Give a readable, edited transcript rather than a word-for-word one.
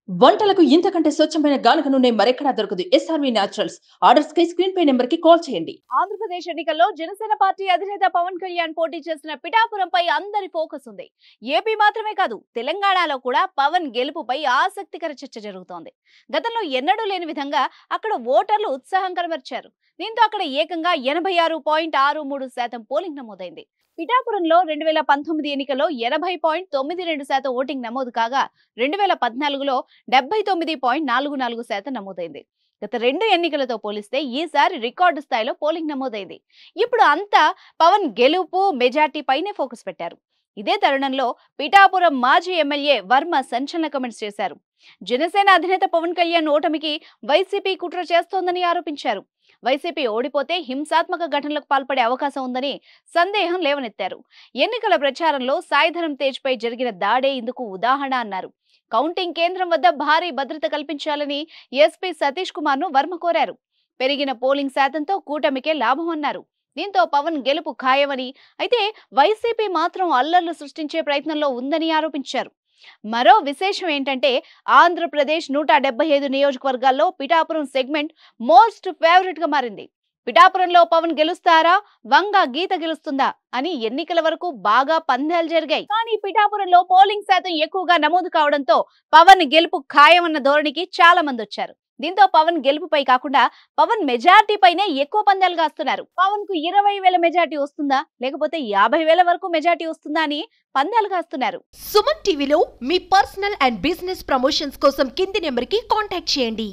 వంటలకు ఇంతకంటే స్వచ్ఛమైన గానుగ నూనె మరెక్కడా దొరకదు. SRV naturals. ఆర్డర్స్ కై స్క్రీన్ పై నెంబర్ కి కాల్ చేయండి. ఆంధ్రప్రదేశ్ ఎన్నికల్లో జనసేన పార్టీ అధినేత పవన్ కళ్యాణ్ పోటీ చేసిన పిఠాపురంపై అందరి ఫోకస్ ఉంది. ఏపీ మాత్రమే కాదు, తెలంగాణలో కూడా పవన్ గెలుపుపై ఆసక్తికర చర్చ జరుగుతోంది. గతంలో ఎన్నడూ లేని విధంగా అక్కడ ఓటర్లు ఉత్సాహం కనబర్చారు. దీంతో అక్కడ ఏకంగా 86.63% పోలింగ్ నమోదైంది. పిఠాపురంలో 2019 ఎన్నికల్లో 80.92% ఓటింగ్ నమోదు కాగా 2014లో 79.44% నమోదైంది. గత 2 ఎన్నికలతో పోలిస్తే ఈసారి రికార్డు స్థాయిలో పోలింగ్ నమోదైంది. ఇప్పుడు అంతా పవన్ గెలుపు మెజార్టీ పైనే ఫోకస్ పెట్టారు. ఇదే తరుణంలో పిఠాపురం మాజీ ఎమ్మెల్యే వర్మ సంచలన కామెంట్స్ చేశారు. జనసేన అధినేత పవన్ కళ్యాణ్ ఓటమికి వైసీపీ కుట్ర చేస్తోందని ఆరోపించారు. వైసీపీ ఓడిపోతే హింసాత్మక ఘటనలకు పాల్పడే అవకాశం ఉందని సందేహం లేవనెత్తారు. ఎన్నికల ప్రచారంలో సాయిధరం తేజ్ పై జరిగిన దాడే ఇందుకు ఉదాహరణ అన్నారు. కౌంటింగ్ కేంద్రం వద్ద భారీ భద్రత కల్పించాలని ఎస్పీ సతీష్ కుమార్ ను వర్మ కోరారు. పెరిగిన పోలింగ్ శాతంతో కూటమికే లాభం అన్నారు. దీంతో పవన్ గెలుపు ఖాయమని, అయితే వైసీపీ మాత్రం అల్లర్లు సృష్టించే ప్రయత్నంలో ఉందని ఆరోపించారు. మరో విశేషం ఏంటంటే ఆంధ్రప్రదేశ్ 175 నియోజకవర్గాల్లో పిఠాపురం సెగ్మెంట్ మోస్ట్ ఫేవరెట్ గా మారింది. పిఠాపురంలో పవన్ గెలుస్తారా, వంగ గీత గెలుస్తుందా అని ఎన్నికల వరకు బాగా పందాలు జరిగాయి. కానీ పిఠాపురంలో పోలింగ్ శాతం ఎక్కువగా నమోదు కావడంతో పవన్ గెలుపు ఖాయమన్న ధోరణికి చాలా మంది వచ్చారు. దీంతో పవన్ గెలుపుపై కాకుండా పవన్ మెజార్టీ పైనే ఎక్కువ పందాలు కాస్తున్నారు. పవన్ కు 20,000 మెజార్టీ వస్తుందా, లేకపోతే 50,000 వరకు మెజార్టీ వస్తుందా అని పందాలు కాస్తున్నారు. సుమన్ టీవీలో మీ పర్సనల్ అండ్ బిజినెస్ ప్రమోషన్స్ కోసం కింది నెంబర్ కి కాంటాక్ట్ చేయండి.